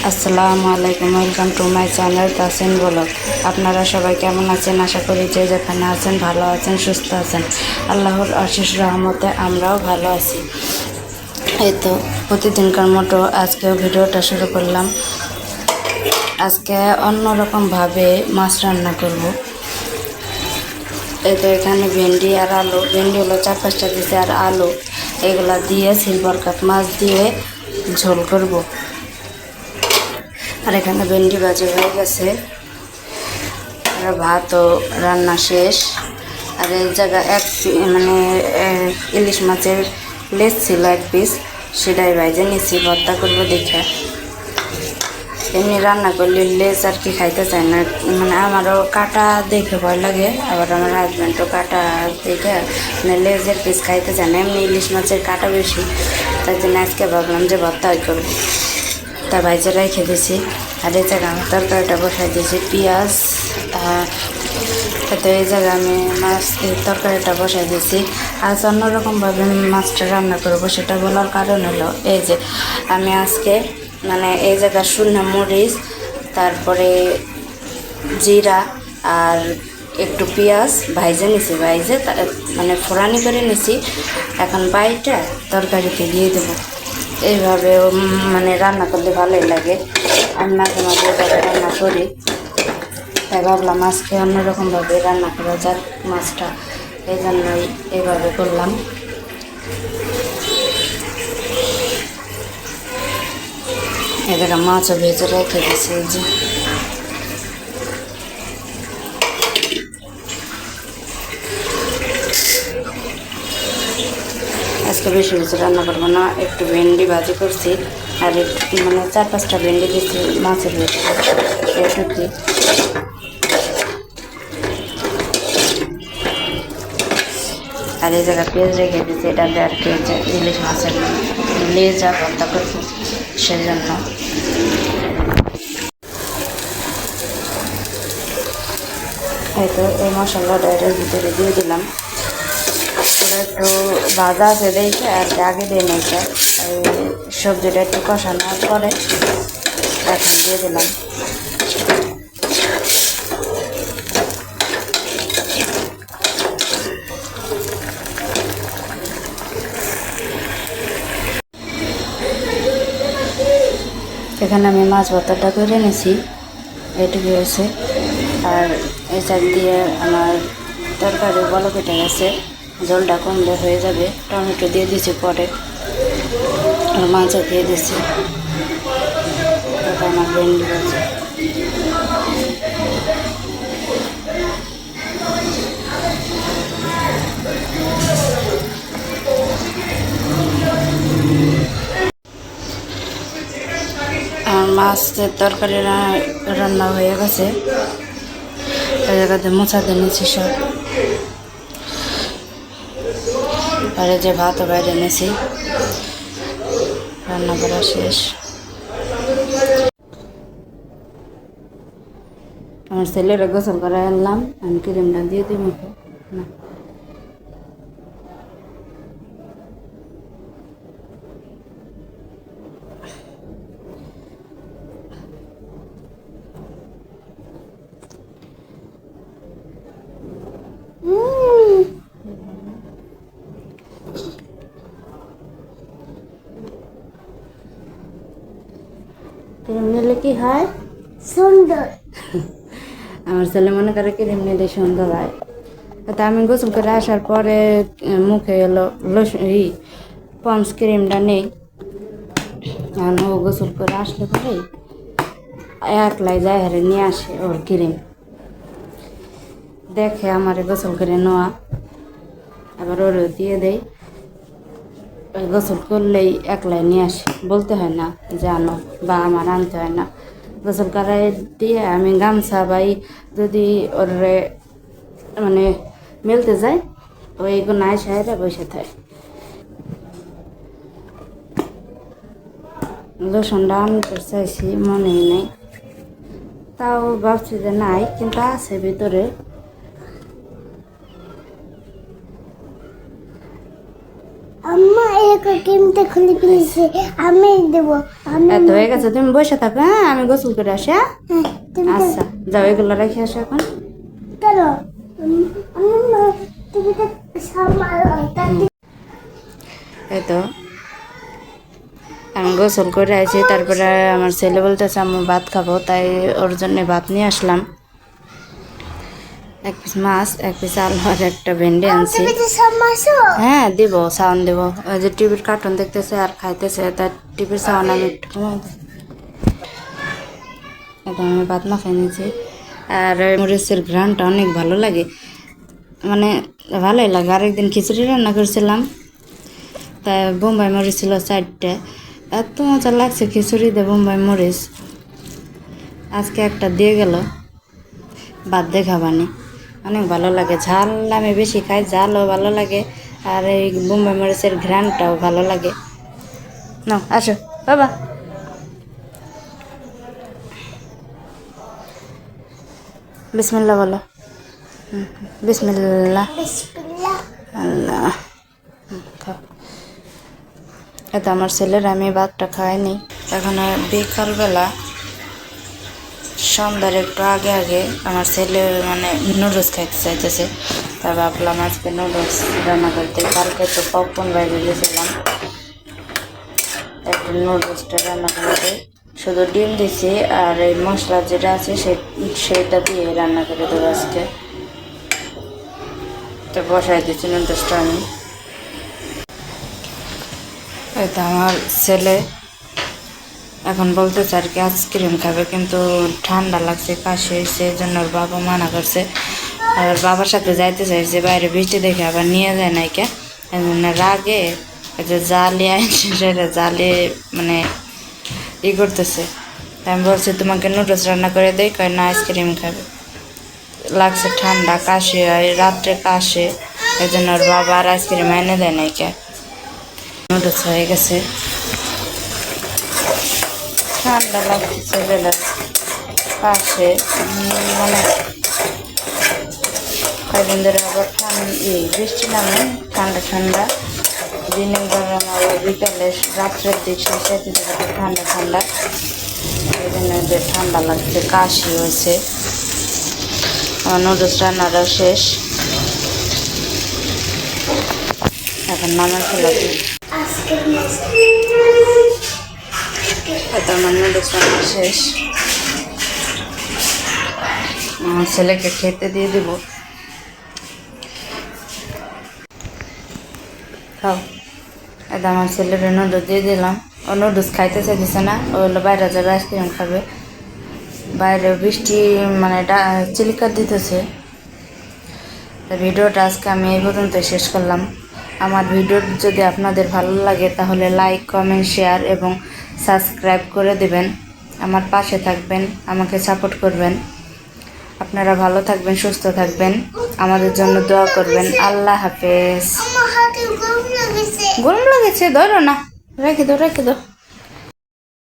আসসালামু আলাইকুম, welcome to my channel Tasin blog. আপনারা সবাই কেমন আছেন? আশা করি যে যেখানে আছেন ভালো আছেন, সুস্থ আছেন। আল্লাহর অশেষ রহমতে আমরাও ভালো আছি। এই তো প্রতিদিনকার মতো আজকেও ভিডিওটা শুরু করলাম। আজকে অন্যরকমভাবে মাছ রান্না করব। এই তো এখানে ভেন্ডি আর আলু, ভেন্ডি হলো 4-5টা দিয়েছে, আর আলু এগুলা দিয়ে সিলভার কাপ মাছ দিয়ে ঝোল করব। আর এখানে ভেন্ডি ভাজি হয়ে গেছে, আর ভাতও রান্না শেষ। আর এই জায়গায় ইলিশ মাছের লেজ ছিল 1 পিস, সেটাই ভাইজে নিচ্ছি, ভর্তা করবো দেখে। এমনি রান্না করলে লেজ আর কি খাইতে চায় না, আমারও কাটা দেখে ভয় লাগে, আবার আমার হাজব্যান্ডও কাটা দেখে লেজের পিস খাইতে চায় না। এমনি ইলিশ মাছের কাটা বেশি, তাই জন্য আজকে ভাবলাম যে ভর্তাই করবো, তা ভাইজে রেখে দিয়েছি। আর এই জায়গায় আমি তরকারিটা বসাই দিয়েছি, পেঁয়াজ। তো এই জায়গায় আমি তরকারিটা বসাই দিয়েছি। আজ অন্যরকমভাবে মাছটা রান্না করবো, সেটা বলার কারণ হলো এই যে আমি আজকে এই জায়গায় শুকনো মরিচ, তারপরে জিরা আর একটু পেঁয়াজ ভাইজে নিছি, ফোড়ানি করে নিছি। এখন বাইটা তরকারিতে দিয়ে দেবো। এইভাবে রান্না করলে ভালোই লাগে। আমি মাঝে মাঝে এভাবে রান্না করি, তাই ভাবলাম আজকে অন্যরকমভাবে রান্না করা যাক মাছটা, এই জন্যই এইভাবে করলাম। এদিকে মাছও ভেজে রেখে দিয়েছি। যে আজকে বেশি বেশি রান্না করবো না, একটু ভেন্ডি ভাজি করছি, আর একটু 4-5টা ভেন্ডি দিচ্ছি মাছের ভেতরে, এটুকি। আর এই জায়গায় পেঁয়াজ রেখে দিচ্ছি, এটাতে আর কি ইলিশ মাছের লেজা ভর্তা করছি, সেই জন্য। এই তো এই মশলাটা এটার ভিতরে দিয়ে দিলাম। ওটা একটু ভাজা আছে দেখে আর আগে দিয়ে নিয়েছে, সবজিটা একটু কষানোর পরে এখন দিয়ে দিলাম। এখানে আমি মাছ ভর্তাটা করে নিয়েছি, এটুকু হয়েছে। আর এই সাইড দিয়ে আমার তরকারি বলো কেটে গেছে, জলটা কমলে হয়ে যাবে। টমেটো দিয়ে দিয়েছি পরে, আর মাছও দিয়ে দিয়েছি। এটা আমার ভেন্ডি আছে। আর মাছের তরকারি রান্না হয়ে গেছে, এই জায়গাতে মোছাতে নিয়েছি সব। আর যে ভাতও বাইরে নিয়েছি, রান্না করা শেষ। আমার ছেলেরা গোসল করে আনলাম, আমি ক্রিমটা দিয়ে দিই মুখে না। ক্রিম নিলে কি হয়? সুন্দর। আমার ছেলে মনে করে ক্রিম নিলে সুন্দর হয়। তা আমি গোসল করে আসার পরে মুখে এলো পন্স ক্রিমটা নেই। এখন ও গোসল করে আসলে পরে একলাই যায় হারে নিয়ে আসে ওর ক্রিম, দেখে আমার গোসল করে নেওয়া, আবার ওরও দিয়ে দেয়। ওই গোসল করলেই একলাই নিয়ে আসে, বলতে হয় না যে আনো, বা আমার আনতে হয় না। গোসল করাই দিয়ে আমি গামছা বাই যদি ওর মেলতে যাই, ওইগুলো নাই সাহেরা বসে থাকে। লোশনটা আনতে চাইছি, মনেই নেই, তাও ভাবছি যে নাই, কিন্তু আছে ভিতরে। আম্মা এক কিমতে খুলে ফেলেছে আমি দেব আমি এত হয়ে গেছে, তুমি বসে থাকো, হ্যাঁ আমি গোসল করে আসি। হ্যাঁ হ্যাঁ তুমি আচ্ছা যাও, এগুলো রেখে আসো এখন। কেন আম্মা তুমি তো সামাল এই তো আমি গোসল করে আইছি, তারপরে আমার ছেলে বলতেছে আমি ভাত খাবো, তাই ওর জন্য ভাত নিয়ে আসলাম। এক পিস মাছ, এক পিস আলু আর একটা ভেন্ডি আনছি। তুমি তো সামাসো হ্যাঁ দিব, সাউন্ড দেব। ওই যে টিভির কার্টুন দেখতেছে আর খাইতেছে, তার টিভির সাউন্ড আমি একটু কমাই দিই। এখন আমি ভাত মাখাই নিয়েছি, আর ওই মরিচের ঘ্রাণটা অনেক ভালো লাগে, মানে ভালোই লাগে। আরেকদিন খিচুড়ি রান্না করছিলাম, তাই বোম্বাই মরিচ ছিল 4টে, এত মজা লাগছে খিচুড়ি দিয়ে বোম্বাই মরিচ। আজকে একটা দিয়ে গেল, বাদ দিয়ে খাবানি, অনেক ভালো লাগে। ঝাল আমি বেশি খাই, ঝালও ভালো লাগে, আর এই বোম্বাই মরিচের ঘ্রাণটাও ভালো লাগে। নাও আসো বাবা। বিসমিল্লাহ বলো। বিসমিল্লাহ। বিসমিল্লাহ আল্লাহ। খাও। এটা আমার ছেলের, আমি ভাতটা খাইনি। এখন বিকালবেলা সন্ধ্যার একটু আগে আগে আমার ছেলে মানে নুডলস খাইতে চাইতেছে, তা ভাবলাম আজকে নুডলস রান্না করতে। কালকে তো পপকর্ন বাইরে গেছিলাম, একটু নুডলসটা রান্না করতে শুধু ডিম দিছি আর এই মশলা যেটা আছে সেটা দিয়ে রান্না করে দেবো আজকে। তো বসাই দিচ্ছি নুডলসটা আমি। এই তো আমার ছেলে এখন বলতেছে আর কি আইসক্রিম খাবে, কিন্তু ঠান্ডা লাগছে, কাশি হয়েছে, এই জন্য ওর বাবা মানা করছে। আর বাবার সাথে যাইতে চাইছে, বাইরে বৃষ্টি দেখে আবার নিয়ে যায় নাই কে, এই জন্য রাগে যে জালি আনছে সেটা জালি মানে করতেছে। আমি বলছি তোমাকে নুডলস রান্না করে দেই, কয় না আইসক্রিম খাবে, লাগছে ঠান্ডা, কাশি হয়, রাত্রে কাশে, এই জন্য ওর বাবা আর আইসক্রিম এনে দেয় নাই কে। নুডলস হয়ে গেছে, ঠান্ডা লাগতেছে বেলার পাশে, মানে কয়েকদিন ধরে আবার বৃষ্টি নামে, ঠান্ডা ঠান্ডা, দিনে গরম আবার বিকালে রাত্রের দিক শেষের দিকে ঠান্ডা ঠান্ডা, এই জন্য যে ঠান্ডা লাগছে, কাশি হয়েছে। আমার নুডলস রান্নাটাও শেষ, এখন নামে ফেলাতে। আমার নুডলস রান্না শেষ, আমার ছেলেকে খেতে দিয়ে দিব। খাও। এটা আমার ছেলের নুডলস দিয়ে দিলাম, ও নুডলস খাইতে চাইতেছে না, ও হলো বাইরে যাবে আইসক্রিম খাবে। বাইরে বৃষ্টি মানে চিলিকার দিতেছে। তা ভিডিওটা আজকে আমি এই পর্যন্ত শেষ করলাম। আমার ভিডিও যদি আপনাদের ভালো লাগে তাহলে লাইক, কমেন্ট, শেয়ার এবং সাবস্ক্রাইব করে দেবেন। আমার পাশে থাকবেন, আমাকে সাপোর্ট করবেন। আপনারা ভালো থাকবেন, সুস্থ থাকবেন, আমাদের জন্য দোয়া করবেন। আল্লাহ হাফেজ। আমার হাতে গরম লাগছে গরম লাগেছে, ধরো না, রেখে দাও রেখে দাও।